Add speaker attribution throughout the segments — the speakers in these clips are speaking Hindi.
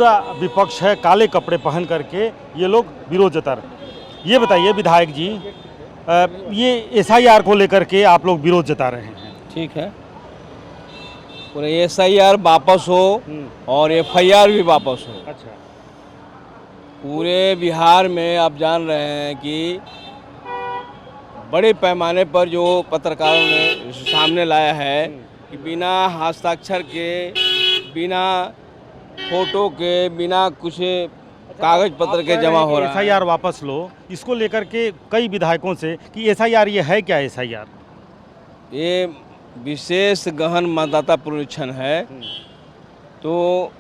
Speaker 1: पूरा विपक्ष है, काले कपड़े पहन करके ये लोग विरोध जता रहे। ये बताइए विधायक जी, ये एसआईआर को लेकर के आप लोग विरोध जता रहे हैं।
Speaker 2: ठीक है, पूरा एसआईआर वापस हो और एफआईआर भी वापस हो।
Speaker 1: अच्छा,
Speaker 2: पूरे बिहार में आप जान रहे हैं कि बड़े पैमाने पर जो पत्रकारों ने सामने लाया है कि बिना हस्ताक्षर के, बिना फोटो के, बिना कुछ कागज पत्र के जमा हो रहा है।
Speaker 1: एसआईआर वापस लो, इसको लेकर के कई विधायकों से कि एसआईआर ये है क्या एसआईआर?
Speaker 2: ये विशेष गहन मतदाता पुनरीक्षण है, तो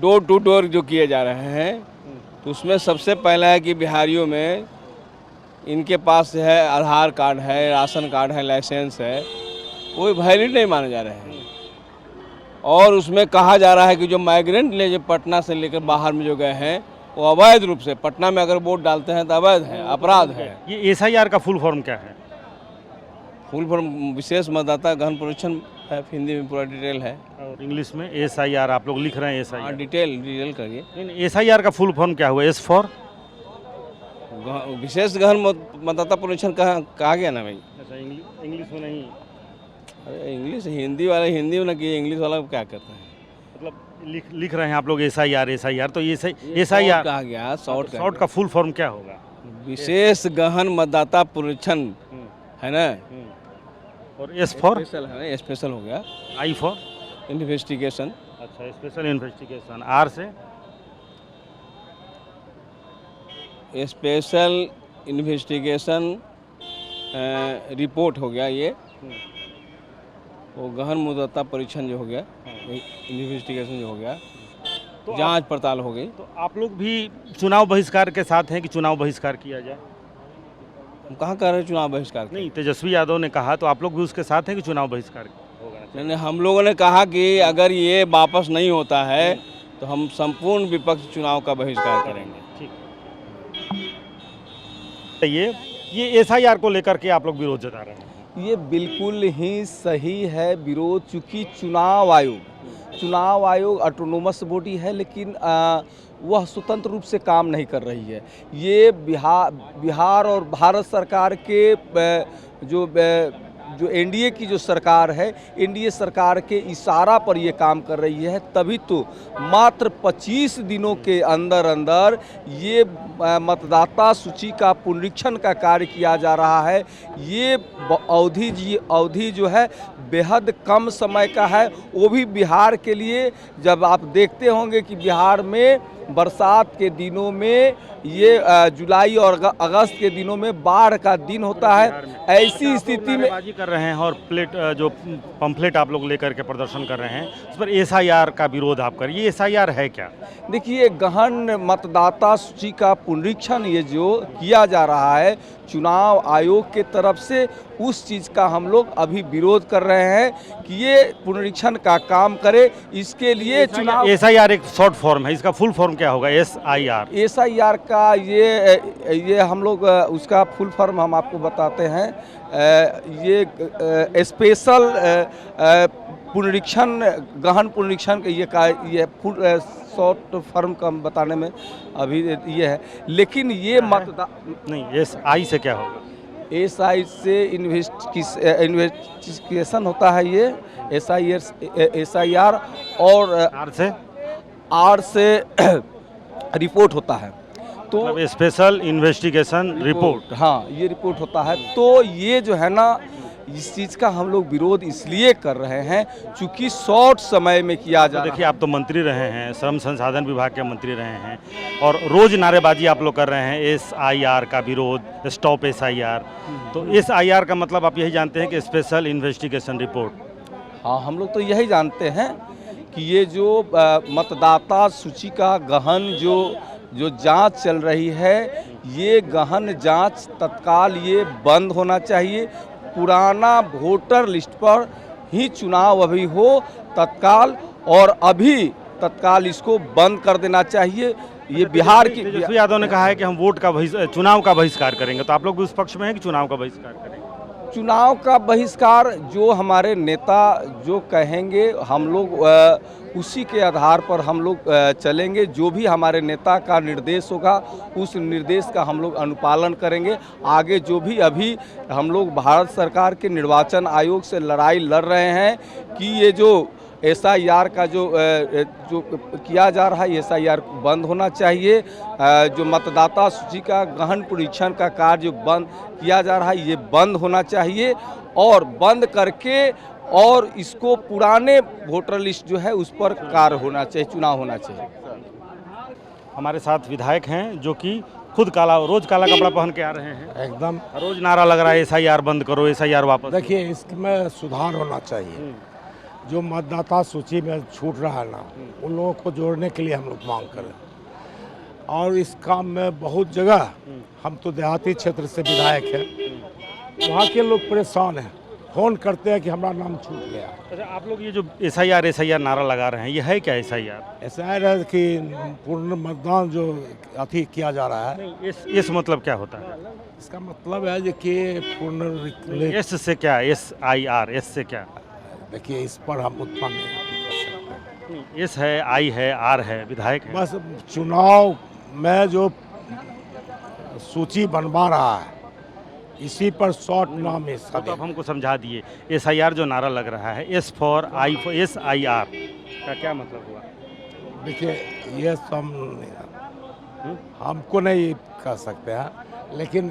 Speaker 2: डोर टू डोर जो किए जा रहे हैं, तो उसमें सबसे पहला है कि बिहारियों में इनके पास है आधार कार्ड है, राशन कार्ड है, लाइसेंस है, वो वैलिड नहीं माने जा रहे हैं। और उसमें कहा जा रहा है कि जो माइग्रेंट ले जो पटना से लेकर बाहर में जो गए हैं वो अवैध रूप से पटना में अगर वोट डालते हैं तो अवैध है, अपराध है।
Speaker 1: ये एसआईआर का फुल फॉर्म क्या है?
Speaker 2: फुल फॉर्म विशेष मतदाता गहन पुनरीक्षण है, हिंदी में पूरा डिटेल है
Speaker 1: और इंग्लिश में एसआईआर आप लोग लिख रहे हैं। एसआईआर
Speaker 2: डिटेल करिए।
Speaker 1: एसआईआर का फुल फॉर्म क्या हुआ? एस फॉर
Speaker 2: विशेष गहन मतदाता पुनरीक्षण कहा गया ना भाई।
Speaker 1: अच्छा, इंग्लिश में नहीं?
Speaker 2: अरे इंग्लिश हिंदी वाले हिंदी में ना किए, इंग्लिश वाला क्या करते हैं,
Speaker 1: मतलब लिख रहे हैं आप लोग एसआईआर एसआईआर, तो ये एसआईआर
Speaker 2: कहा गया।
Speaker 1: शॉर्ट का फुल फॉर्म क्या होगा?
Speaker 2: विशेष गहन मतदाता पुनरीक्षण है ना।
Speaker 1: और एस फॉर?
Speaker 2: स्पेशल है ना, स्पेशल हो गया।
Speaker 1: I for?
Speaker 2: इन्वेस्टिगेशन।
Speaker 1: अच्छा, स्पेशल इन्वेस्टिगेशन। आर से?
Speaker 2: स्पेशल इन्वेस्टिगेशन रिपोर्ट हो गया। ये वो गहन मतदाता परीक्षण जो हो गया, इन्वेस्टिगेशन जो हो गया,
Speaker 1: तो
Speaker 2: जांच पड़ताल हो गई।
Speaker 1: तो आप लोग भी चुनाव बहिष्कार के साथ हैं कि चुनाव बहिष्कार किया जाए?
Speaker 2: हम कहाँ कर रहे हैं चुनाव बहिष्कार?
Speaker 1: नहीं, तेजस्वी यादव ने कहा, तो आप लोग भी उसके साथ हैं कि चुनाव बहिष्कार होगा?
Speaker 2: नहीं, हम लोगों ने कहा कि अगर ये वापस नहीं होता है तो हम संपूर्ण विपक्ष चुनाव का बहिष्कार करेंगे।
Speaker 1: ये एसआईआर को लेकर के आप लोग विरोध जता रहे हैं।
Speaker 3: ये बिल्कुल ही सही है विरोध, चूँकि चुनाव आयोग ऑटोनोमस बॉडी है, लेकिन वह स्वतंत्र रूप से काम नहीं कर रही है। ये बिहार और भारत सरकार के जो एनडीए की जो सरकार है, एनडीए सरकार के इशारा पर ये काम कर रही है, तभी तो मात्र 25 दिनों के अंदर अंदर ये मतदाता सूची का पुनरीक्षण का कार्य किया जा रहा है। ये अवधि जो है बेहद कम समय का है, वो भी बिहार के लिए। जब आप देखते होंगे कि बिहार में बरसात के दिनों में ये जुलाई और अगस्त के दिनों में बाढ़ का दिन होता है, ऐसी स्थिति में
Speaker 1: नारेबाजी कर रहे हैं और जो पंफलेट आप लोग लेकर के प्रदर्शन कर रहे हैं, उस पर एसआईआर का विरोध आप कर। ये एसआईआर है क्या?
Speaker 3: देखिए, गहन मतदाता सूची का पुनरीक्षण ये जो किया जा रहा है चुनाव आयोग के तरफ से, उस चीज़ का हम लोग अभी विरोध कर रहे हैं कि ये पुनरीक्षण का काम करे। इसके लिए चुनाव
Speaker 1: एसआईआर एक शॉर्ट फॉर्म है, इसका फुल फॉर्म क्या होगा?
Speaker 3: एसआईआर का ये हम लोग उसका फुल फॉर्म हम आपको बताते हैं। ये स्पेशल पुनरीक्षण गहन पुनरीक्षण ये फुल शॉर्ट फॉर्म का बताने में अभी ये है, लेकिन ये
Speaker 1: नहीं, एसआई से क्या होगा?
Speaker 3: एसआई से इन्वेस्टिगेशन होता है। ये एसआईआर और आर से रिपोर्ट होता है, तो
Speaker 1: मतलब स्पेशल इन्वेस्टिगेशन रिपोर्ट।
Speaker 3: हाँ, ये रिपोर्ट होता है। तो ये जो है ना, इस चीज़ का हम लोग विरोध इसलिए कर रहे हैं चूँकि शॉर्ट समय में किया जा रहा है।
Speaker 1: देखिए, आप तो मंत्री रहे हैं, श्रम संसाधन विभाग के मंत्री रहे हैं, और रोज नारेबाजी आप लोग कर रहे हैं एसआईआर का विरोध, स्टॉप एसआईआर। तो एसआईआर का मतलब आप यही जानते हैं कि स्पेशल इन्वेस्टिगेशन रिपोर्ट।
Speaker 3: हाँ, हम लोग तो यही जानते हैं कि ये जो मतदाता सूची का गहन जो जांच चल रही है, ये गहन जांच तत्काल ये बंद होना चाहिए। पुराना वोटर लिस्ट पर ही चुनाव अभी हो तत्काल, और अभी तत्काल इसको बंद कर देना चाहिए। ये बिहार की
Speaker 1: तेजस्वी यादव ने कहा है कि हम चुनाव का बहिष्कार करेंगे, तो आप लोग भी उस पक्ष में हैं कि चुनाव का बहिष्कार करेंगे?
Speaker 3: चुनाव का बहिष्कार जो हमारे नेता जो कहेंगे हम लोग उसी के आधार पर हम लोग चलेंगे। जो भी हमारे नेता का निर्देश होगा उस निर्देश का हम लोग अनुपालन करेंगे। आगे जो भी अभी हम लोग भारत सरकार के निर्वाचन आयोग से लड़ाई लड़ रहे हैं कि ये जो SIR का जो किया जा रहा है SIR बंद होना चाहिए। जो मतदाता सूची का गहन परीक्षण का कार्य बंद किया जा रहा है ये बंद होना चाहिए और बंद करके और इसको पुराने वोटर लिस्ट जो है उस पर कार्य होना चाहिए, चुनाव होना चाहिए।
Speaker 1: हमारे साथ विधायक हैं जो कि खुद रोज काला कपड़ा पहन के आ रहे हैं।
Speaker 4: एकदम
Speaker 1: रोज नारा लग रहा है SIR बंद करो, SIR वापस।
Speaker 4: देखिए, इसमें सुधार होना चाहिए। जो मतदाता सूची में छूट रहा है ना, उन लोगों को जोड़ने के लिए हम लोग मांग करें। और इस काम में बहुत जगह हम तो देहाती क्षेत्र से विधायक हैं, वहाँ के लोग परेशान हैं, फ़ोन करते हैं कि हमारा नाम छूट गया।
Speaker 1: अच्छा, आप लोग ये जो SIR नारा लगा रहे हैं, ये है क्या SIR?
Speaker 4: ऐसा है कि पूर्ण मतदान जो अथी किया जा रहा है,
Speaker 1: इस मतलब क्या होता है?
Speaker 4: इसका मतलब है जो कि पूर्ण
Speaker 1: एस से क्या? SIR, एस से क्या?
Speaker 4: देखिए, इस पर हम उत्पन्न नहीं कर सकते।
Speaker 1: एस है, आई है, आर है, विधायक है।
Speaker 4: बस चुनाव में जो सूची बनवा रहा है इसी पर शॉर्ट नाम इसका
Speaker 1: तो आप हमको समझा दिए। SIR जो नारा लग रहा है, S for SIR का क्या मतलब हुआ?
Speaker 4: देखिए, ये सब हमको नहीं कर सकते हैं, लेकिन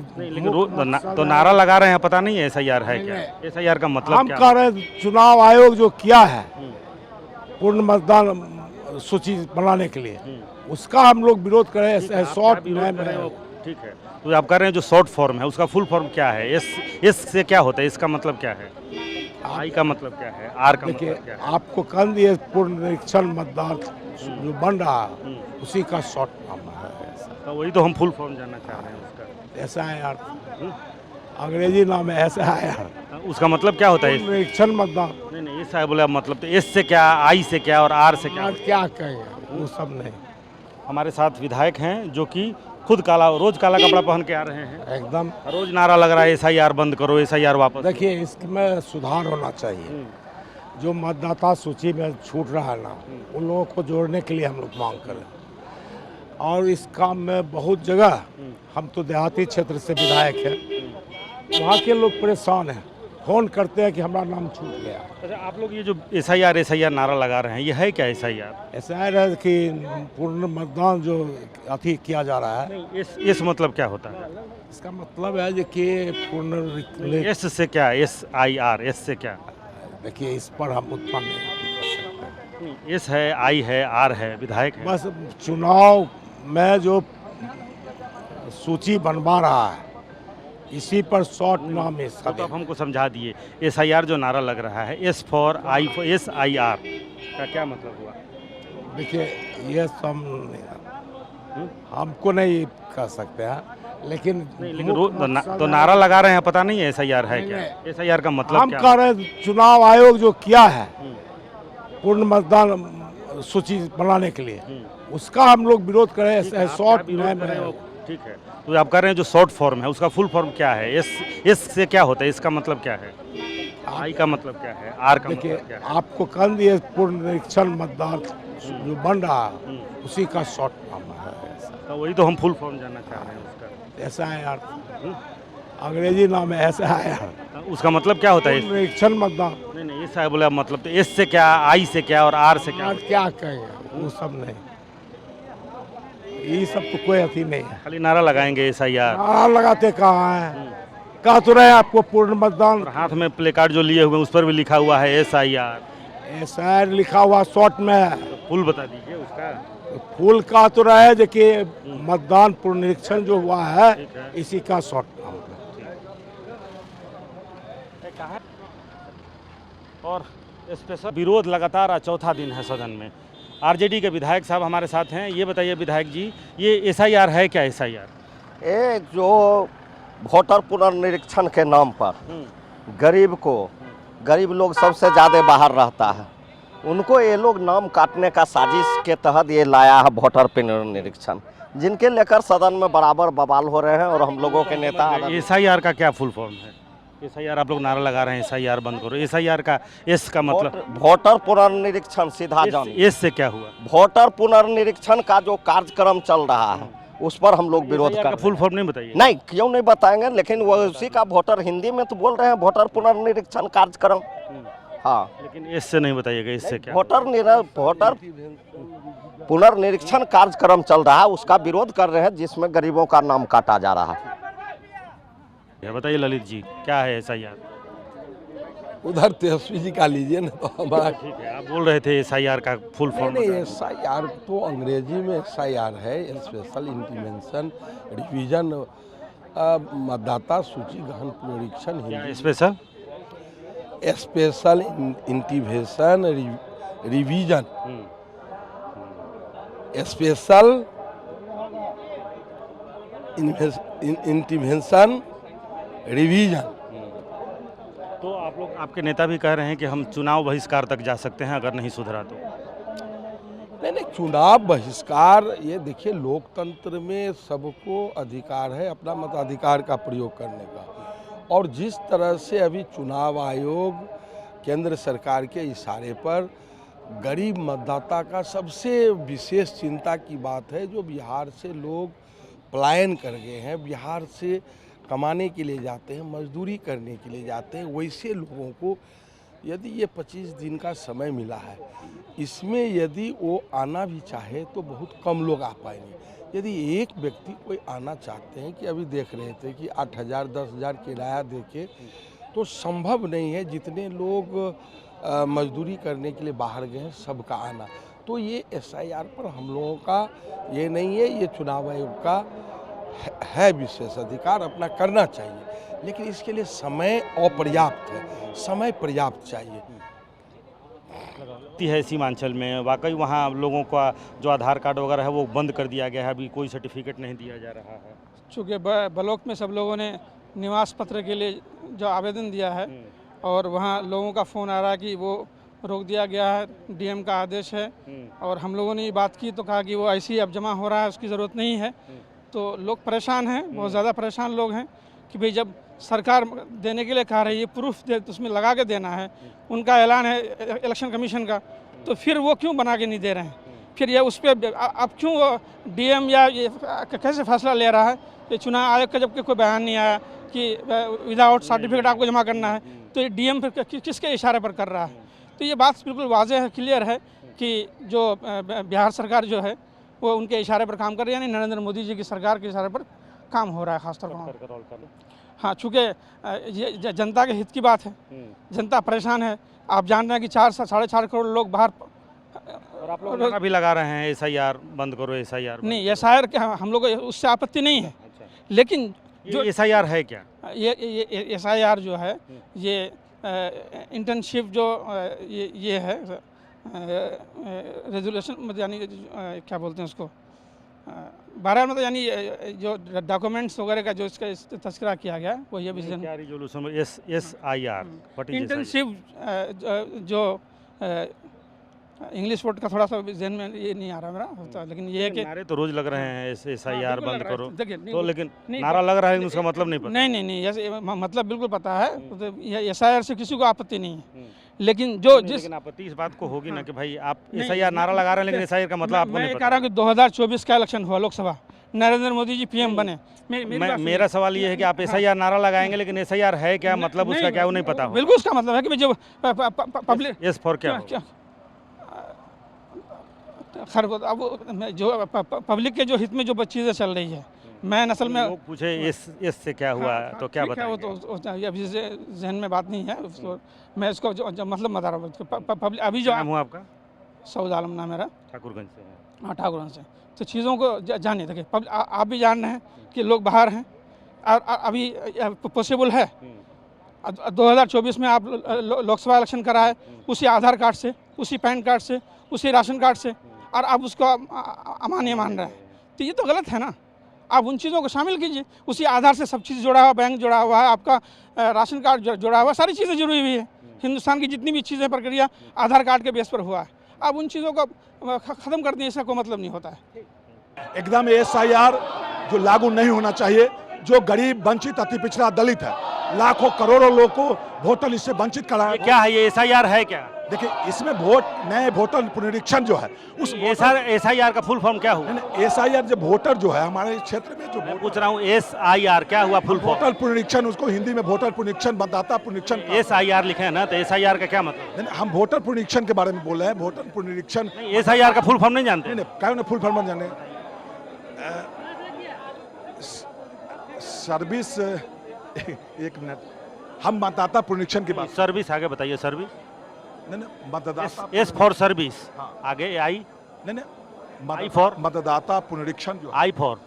Speaker 1: तो नारा लगा रहे हैं, पता नहीं है SIR है क्या? SIR का मतलब
Speaker 4: हम
Speaker 1: क्या?
Speaker 4: कह रहे हैं चुनाव आयोग जो किया है पूर्ण मतदान सूची बनाने के लिए, उसका हम लोग विरोध करें। शॉर्ट नाम
Speaker 1: ठीक है, तो आप कह रहे हैं जो शॉर्ट फॉर्म है उसका फुल फॉर्म क्या है? एस से क्या होता है? इसका मतलब क्या है? आई का मतलब क्या है? आर का
Speaker 4: देखिए,
Speaker 1: मतलब क्या है?
Speaker 4: आपको कल दिए पूर्ण निरीक्षण मतदान जो बन रहा है उसी का शॉर्ट नाम है।
Speaker 1: तो वही तो हम फुल फॉर्म जानना चाह रहे हैं उसका।
Speaker 4: SIR अंग्रेजी नाम है SIR।
Speaker 1: उसका मतलब क्या होता है?
Speaker 4: निरीक्षण मतदान
Speaker 1: नहीं, एस आई बोला मतलब तो एस से क्या, आई से क्या और आर से क्या?
Speaker 4: क्या कहेंगे, वो सब नहीं।
Speaker 1: हमारे साथ विधायक हैं जो कि खुद रोज काला कपड़ा पहन के आ रहे हैं।
Speaker 4: एकदम
Speaker 1: रोज नारा लग रहा है SIR बंद करो, SIR वापस।
Speaker 4: देखिए, इसमें सुधार होना चाहिए। जो मतदाता सूची में छूट रहा है ना, उन लोगों को जोड़ने के लिए हम लोग मांग करें। और इस काम में बहुत जगह हम तो देहाती क्षेत्र से विधायक हैं, वहाँ के लोग परेशान हैं, फ़ोन करते हैं कि हमारा नाम छूट गया।
Speaker 1: अच्छा, आप लोग ये जो SIR नारा लगा रहे हैं, ये है क्या SIR?
Speaker 4: ऐसा है कि पूर्ण मतदान जो अथी किया जा रहा है,
Speaker 1: इस मतलब क्या होता है?
Speaker 4: इसका मतलब है जो कि पूर्ण
Speaker 1: एस से क्या? SIR, एस से क्या?
Speaker 4: देखिए, इस पर हम उत्पन्न नहीं कर सकते।
Speaker 1: एस है, आई है, आर है, विधायक है।
Speaker 4: बस चुनाव में जो सूची बनवा रहा है इसी पर शॉर्ट नाम इसका।
Speaker 1: तो आप हमको समझा दिए। SIR जो नारा लग रहा है, S for SIR का क्या मतलब हुआ?
Speaker 4: देखिए, ये सब हमको नहीं कर सकते हैं, लेकिन
Speaker 1: तो नारा लगा रहे हैं, पता नहीं है SIR है क्या? SIR का मतलब
Speaker 4: हम
Speaker 1: क्या?
Speaker 4: कह रहे हैं चुनाव आयोग जो किया है पूर्ण मतदान सूची बनाने के लिए, उसका हम लोग विरोध करें। शॉर्ट नाम है।
Speaker 1: ठीक है, तो आप कह रहे हैं जो शॉर्ट फॉर्म है उसका फुल फॉर्म क्या है? एस से क्या होता है? इसका मतलब क्या है? आई का मतलब क्या है? आर का
Speaker 4: देखिए,
Speaker 1: मतलब क्या है?
Speaker 4: आपको कल दिए पूर्ण निरीक्षण मतदान जो बन रहा है उसी का शॉर्ट नाम है।
Speaker 1: तो वही तो हम फुल फॉर्म जानना चाह रहे हैं उसका।
Speaker 4: SIR अंग्रेजी नाम है SIR।
Speaker 1: उसका मतलब क्या होता है?
Speaker 4: निरीक्षण मतदान
Speaker 1: नहीं, एस आई बोला मतलब तो एस से क्या, आई से क्या और आर से क्या?
Speaker 4: क्या कहेंगे, वो सब नहीं। ये सब तो कोई अथी नहीं है।
Speaker 1: खाली नारा लगाएंगे SIR।
Speaker 4: नारा लगाते कहाँ है? कह तो रहे आपको पूर्ण मतदान।
Speaker 1: और हाथ में प्ले कार्ड जो लिए हुए हैं उस पर भी लिखा हुआ है SIR
Speaker 4: लिखा हुआ शॉर्ट में।
Speaker 1: फुल बता दीजिए उसका।
Speaker 4: फुल का तो रहे जो कि मतदान पूर्ण निरीक्षण जो हुआ है इसी का शॉर्ट नाम है।
Speaker 1: और स्पेशल विरोध लगातार आज चौथा दिन है सदन में। RJD के विधायक साहब हमारे साथ हैं। ये बताइए विधायक जी, ये SIR है क्या? SIR
Speaker 5: ये जो वोटर पुनर्निरीक्षण के नाम पर गरीब लोग सबसे ज़्यादा बाहर रहता है, उनको ये लोग नाम काटने का साजिश के तहत ये लाया है वोटर पुनर्निरीक्षण, जिनके लेकर सदन में बराबर बवाल हो रहे हैं। और हम लोगों के नेता
Speaker 1: SIR का क्या फुल फॉर्म है? SIR आप लोग नारा लगा रहे हैं, SIR बंद करो। SIR का एस का मतलब
Speaker 5: वोटर पुनर्निरीक्षण सीधा जानिए।
Speaker 1: एस से क्या हुआ?
Speaker 5: वोटर पुनर्निरीक्षण का जो कार्यक्रम चल रहा है उस पर हम लोग विरोध
Speaker 1: SIR
Speaker 5: कर
Speaker 1: का
Speaker 5: रहे
Speaker 1: फुल
Speaker 5: हैं।
Speaker 1: फॉर्म नहीं बताइए।
Speaker 5: नहीं, क्यों नहीं बताएंगे, लेकिन वो उसी का वोटर हिंदी में तो बोल रहे हैं वोटर पुनर्निरीक्षण कार्यक्रम। हाँ,
Speaker 1: लेकिन एस से नहीं बताइएगा, इससे क्या?
Speaker 5: वोटर पुनर्निरीक्षण कार्यक्रम चल रहा है, उसका विरोध कर रहे हैं जिसमें गरीबों का नाम काटा जा रहा है।
Speaker 1: बताइए ललित जी, क्या है SIR?
Speaker 6: उधर तेजस्वी जी का लीजिए ना, तो हमारा
Speaker 1: ठीक है, आप बोल रहे थे SIR का फुल फॉर्म
Speaker 6: नहीं,
Speaker 1: बताइए।
Speaker 6: SIR तो अंग्रेजी में SIR है, स्पेशल इंटीमेशन रिवीजन मतदाता सूची गहन पुनरीक्षण।
Speaker 1: क्या
Speaker 6: Hindi
Speaker 1: special?
Speaker 6: Special intimation revision, special intimation revision.
Speaker 1: तो आप लोग, आपके नेता भी कह रहे हैं कि हम चुनाव बहिष्कार तक जा सकते हैं अगर नहीं सुधरा तो।
Speaker 6: नहीं, चुनाव बहिष्कार, ये देखिए लोकतंत्र में सबको अधिकार है अपना मताधिकार का प्रयोग करने का, और जिस तरह से अभी चुनाव आयोग केंद्र सरकार के इशारे पर गरीब मतदाता का सबसे विशेष चिंता की बात है, जो बिहार से लोग पलायन कर गए हैं, बिहार से कमाने के लिए जाते हैं, मजदूरी करने के लिए जाते हैं, वैसे लोगों को यदि ये 25 दिन का समय मिला है, इसमें यदि वो आना भी चाहे तो बहुत कम लोग आ पाएंगे। यदि एक व्यक्ति कोई आना चाहते हैं, कि अभी देख रहे थे कि 8,000 10,000 किराया देके तो संभव नहीं है जितने लोग मजदूरी करने के लिए बाहर गए हैं सबका आना। तो ये SIR पर हम लोगों का ये नहीं है, ये चुनाव आयोग का है विशेष अधिकार, अपना करना चाहिए, लेकिन इसके लिए समय अपर्याप्त है, समय पर्याप्त चाहिए।
Speaker 1: है सीमांचल में वाकई वहाँ लोगों का जो आधार कार्ड वगैरह है वो बंद कर दिया गया है, अभी कोई सर्टिफिकेट नहीं दिया जा रहा है।
Speaker 7: चूँकि ब्लॉक में सब लोगों ने निवास पत्र के लिए जो आवेदन दिया है, और वहाँ लोगों का फ़ोन आ रहा है कि वो रोक दिया गया है, DM का आदेश है, और हम लोगों ने ये बात की तो कहा कि वो ऐसे ही अब जमा हो रहा है, उसकी ज़रूरत नहीं है। तो लोग परेशान हैं, बहुत ज़्यादा परेशान लोग हैं कि भाई जब सरकार देने के लिए कह रही है, प्रूफ दे उसमें लगा के देना है, उनका ऐलान है इलेक्शन कमीशन का, तो फिर वो क्यों बना के नहीं दे रहे हैं? फिर ये उस पर अब क्यों DM या ये कैसे फैसला ले रहा है? ये चुनाव आयोग का जबकि कोई बयान नहीं आया कि विदाउट सर्टिफिकेट आपको जमा करना है, तो ये DM फिर किसके इशारे पर कर रहा है? तो ये बात बिल्कुल वाज़ेह है, क्लियर है कि जो बिहार सरकार जो है वो उनके इशारे पर काम कर रही है, यानी नरेंद्र मोदी जी की सरकार के इशारे पर काम हो रहा है खासतौर पर। हाँ, चूँकि ये जनता के हित की बात है, जनता परेशान है। आप जान रहे हैं कि 4 से 4.5 करोड़ लोग बाहर,
Speaker 1: और आप लोग नारा भी लगा रहे हैं SIR बंद करो, SIR
Speaker 7: नहीं, SIR के हम लोग उससे आपत्ति नहीं है, लेकिन
Speaker 1: जो SIR है क्या?
Speaker 7: ये SIR जो है, ये इंटर्नशिप जो ये है रेजोल्यूशन, यानी क्या बोलते हैं उसको, बहरहाल मतलब यानी जो डॉक्यूमेंट्स वगैरह का जो इसका तस्करा किया गया वो ये विजन
Speaker 1: क्या रिजोल्यूशन SIR
Speaker 7: इंटर्नशिप जो इंग्लिश वर्ड का थोड़ा सा जहन में ये नहीं आ रहा मेरा, तो लेकिन ये है कि
Speaker 1: नारे तो रोज लग रहे हैं SIR बंद करो,
Speaker 7: देखिए
Speaker 1: तो लेकिन नारा लग रहा है उसका मतलब नहीं पता।
Speaker 7: नहीं, ऐसे मतलब बिल्कुल पता है, तो SIR से किसी को आपत्ति नहीं है, लेकिन जो जिस
Speaker 1: लेकिन आपत्ति इस बात को होगी ना कि भाई आप SIR नारा लगा रहे हैं लेकिन SIR का मतलब आपको नहीं
Speaker 7: मैं
Speaker 1: पता।
Speaker 7: कह रहा हूँ कि 2024 का इलेक्शन हुआ लोकसभा, नरेंद्र मोदी जी PM बने।
Speaker 1: मेरा सवाल ये है कि आप SIR नारा लगाएंगे लेकिन SIR है क्या, मतलब उसका क्या वो नहीं पता हो।
Speaker 7: बिल्कुल उसका मतलब है कि जो पब्लिक
Speaker 1: एस फॉर क्या?
Speaker 7: खैर अब जो पब्लिक के जो हित में जो चीज़ें चल रही है, मैं असल में
Speaker 1: लोग पूछे एस से क्या हुआ तो क्या
Speaker 7: ठीक है, वो
Speaker 1: बताएंगे?
Speaker 7: तो अभी जहन में बात नहीं है, तो मैं इसको जो मतलब बता रहा हूँ पब्लिक अभी जो
Speaker 1: नाम हुआ आपका?
Speaker 7: सऊद आलम नाम मेरा,
Speaker 1: ठाकुरगंज से है।
Speaker 7: हाँ, ठाकुरगंज से। तो चीज़ों को जानिए, देखिए आप भी जान रहे हैं कि लोग बाहर हैं, और अभी पॉसिबल है 2024 में आप लोकसभा इलेक्शन कराए उसी आधार कार्ड से, उसी पैन कार्ड से, उसी राशन कार्ड से, और आप उसको अमान्य मान रहे हैं, तो ये तो गलत है ना। आप उन चीज़ों को शामिल कीजिए, उसी आधार से सब चीज़ जुड़ा हुआ, बैंक जुड़ा हुआ है, आपका राशन कार्ड जुड़ा हुआ, सारी चीज़ें जुड़ी हुई है। हिंदुस्तान की जितनी भी चीज़ें प्रक्रिया आधार कार्ड के बेस पर हुआ है, आप उन चीज़ों को ख़त्म कर दें, इसका कोई मतलब नहीं होता है।
Speaker 8: एकदम SIR जो लागू नहीं होना चाहिए, जो गरीब, वंचित, अति पिछड़ा, दलित है लाखों करोड़ों लोग को वोटर लिस्ट से वंचित कराया।
Speaker 1: ये क्या है, ये एसआईआर है क्या?
Speaker 8: देखिए इसमें नए वोटर पुनरीक्षण जो है उस
Speaker 1: एसआईआर का फुल फॉर्म क्या हुआ?
Speaker 8: एसआईआर जो वोटर जो है हमारे क्षेत्र में जो
Speaker 1: मैं पूछ रहा हूँ एसआईआर क्या हुआ फुल फॉर्म?
Speaker 8: वोटर पुनरीक्षण, उसको हिंदी में वोटर पुनरीक्षण, मतदाता पुनरीक्षण।
Speaker 1: एसआईआर लिखे हैं ना, तो एसआईआर का क्या मतलब?
Speaker 8: नहीं, हम वोटर पुनरीक्षण के बारे में बोल रहे हैं। वोटर पुनरीक्षण
Speaker 1: एसआईआर का फुल फॉर्म नहीं जानते?
Speaker 8: नहीं, क्या फुल फॉर्म जाने? सर्विस एक मिनट, हम मतदाता पुनरीक्षण की बात।
Speaker 1: सर्विस आगे बताइए। सर्विस
Speaker 8: नहीं मतदाता,
Speaker 1: एस फॉर सर्विस, आगे आई
Speaker 8: नहीं
Speaker 1: आई फॉर
Speaker 8: मतदाता पुनरीक्षण जो
Speaker 1: आई फॉर।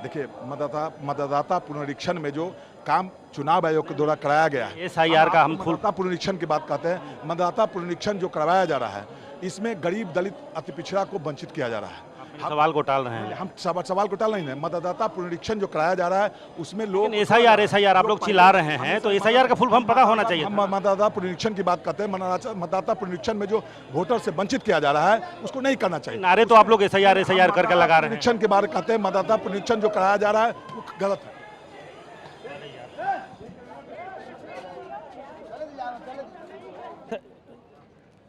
Speaker 8: देखिए मतदाता पुनरीक्षण में जो काम चुनाव आयोग के द्वारा कराया गया है,
Speaker 1: एसआईआर का हम फुल
Speaker 8: मतदाता पुनरीक्षण की बात करते हैं। मतदाता पुनरीक्षण जो करवाया जा रहा है इसमें गरीब, दलित, अति पिछड़ा को वंचित किया जा रहा है।
Speaker 1: सवाल को टाल रहे हैं
Speaker 8: हम सवाल को टाल नहीं है। मतदाता पुनरीक्षण जो कराया जा रहा है उसमें लोग
Speaker 1: एसआईआर आप लोग चिल्ला रहे हैं, तो एसआईआर का फुल फॉर्म पता होना चाहिए।
Speaker 8: हम मतदाता पुनरीक्षण की बात करते हैं। मतदाता पुनरीक्षण में जो वोटर से वंचित किया जा रहा है उसको नहीं करना चाहिए।
Speaker 1: नारे तो आप लोग एसआईआर करके लगा रहे हैं।
Speaker 8: पुनरीक्षण के बारे में कहते हैं, मतदाता पुनरीक्षण जो कराया जा रहा है वो गलत है।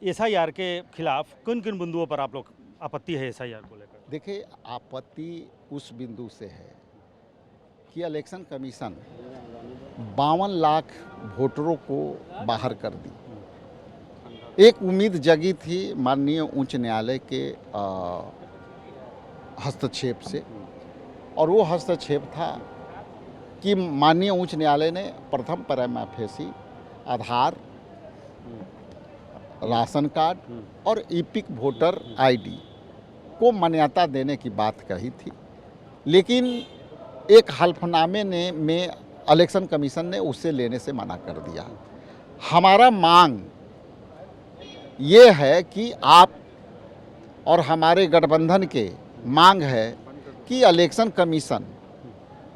Speaker 1: एसआईआर के खिलाफ किन किन बिंदुओं पर आप लोग आपत्ति है एसआईआर को लेकर?
Speaker 9: देखिए, आपत्ति उस बिंदु से है कि इलेक्शन कमीशन 52 लाख वोटरों को बाहर कर दी। एक उम्मीद जगी थी माननीय उच्च न्यायालय के हस्तक्षेप से, और वो हस्तक्षेप था कि माननीय उच्च न्यायालय ने प्रथम प्राइमा फेसी आधार, राशन कार्ड और ईपिक वोटर आईडी को मान्यता देने की बात कही थी, लेकिन एक हल्फनामे में इलेक्शन कमीशन ने उसे लेने से मना कर दिया। हमारा मांग ये है कि आप और हमारे गठबंधन के मांग है कि इलेक्शन कमीशन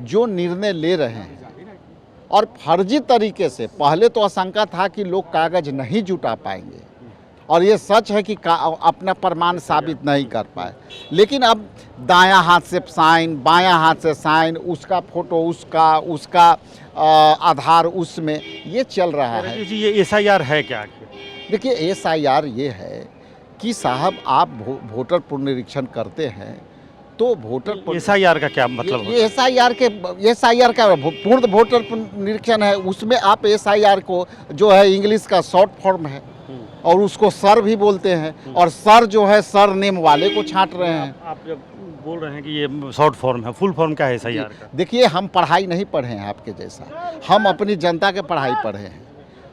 Speaker 9: जो निर्णय ले रहे हैं और फर्जी तरीके से, पहले तो आशंका था कि लोग कागज नहीं जुटा पाएंगे और ये सच है कि अपना प्रमाण साबित नहीं कर पाए, लेकिन अब दायां हाथ से साइन, बायां हाथ से साइन, उसका फोटो उसका आधार उसमें, ये चल रहा है।
Speaker 1: जी, ये एसआईआर है क्या?
Speaker 9: देखिए, एसआईआर ये है कि साहब आप वोटर पुनरीक्षण करते हैं तो वोटर
Speaker 1: एसआईआर का क्या मतलब?
Speaker 9: ये एसआईआर का पूर्ण वोटर पुनरीक्षण है। उसमें आप एसआईआर को जो है इंग्लिश का शॉर्ट फॉर्म है और उसको सर भी बोलते हैं, और सर जो है सर नेम वाले को छांट रहे हैं।
Speaker 1: आप जब बोल रहे हैं कि ये शॉर्ट फॉर्म है, फुल फॉर्म क्या है एसआईआर का?
Speaker 9: देखिए, हम पढ़ाई नहीं पढ़े हैं आपके जैसा, हम अपनी जनता के पढ़ाई पढ़े हैं,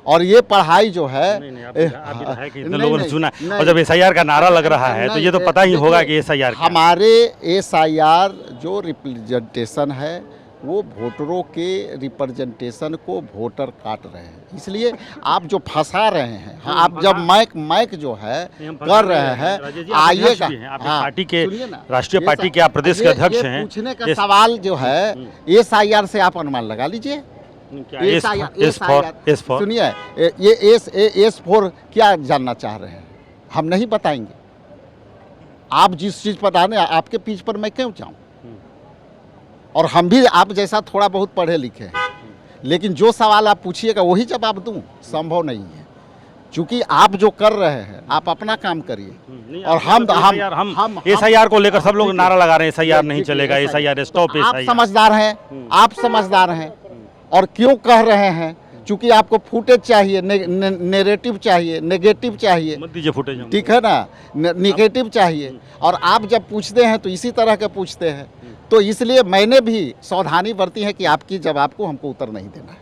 Speaker 9: और ये पढ़ाई जो है
Speaker 1: इतने लोगों ने सुना, और जब एसआईआर का नारा लग रहा है तो ये तो पता ही होगा कि एसआईआर
Speaker 9: हमारे एसआईआर जो रिप्रेजेंटेशन है वो वोटरों के रिप्रेजेंटेशन को वोटर काट रहे हैं, इसलिए आप जो फंसा रहे हैं, आप जब मैक जो है कर रहे हैं, आइएगा।
Speaker 1: पार्टी के राष्ट्रीय पार्टी के आप प्रदेश के अध्यक्ष हैं,
Speaker 9: पूछने का सवाल जो है एसआईआर से आप अनुमान लगा लीजिए। सुनिए, ये एस फोर क्या जानना चाह रहे हैं, हम नहीं बताएंगे। आप जिस चीज़ पर आने, आपके पीछ पर मैं क्यों जाऊं? और हम भी आप जैसा थोड़ा बहुत पढ़े लिखे हैं, लेकिन जो सवाल आप पूछिएगा वही जवाब दूं, संभव नहीं है। क्योंकि आप जो कर रहे हैं, आप अपना काम करिए, और हम
Speaker 1: एसआईआर को लेकर सब लोग नारा लगा रहे हैं एसआईआर नहीं चलेगा, एसआईआर स्टॉप।
Speaker 9: आप समझदार हैं, आप समझदार हैं, और क्यों कह रहे हैं? क्योंकि आपको फुटेज चाहिए, नेरेटिव चाहिए, नेगेटिव चाहिए,
Speaker 1: मत दीजिए फुटेज,
Speaker 9: ठीक है ना, नेगेटिव चाहिए, और आप जब पूछते हैं तो इसी तरह के पूछते हैं, तो इसलिए मैंने भी सावधानी बरती है कि आपकी जवाब को हमको उत्तर नहीं देना है।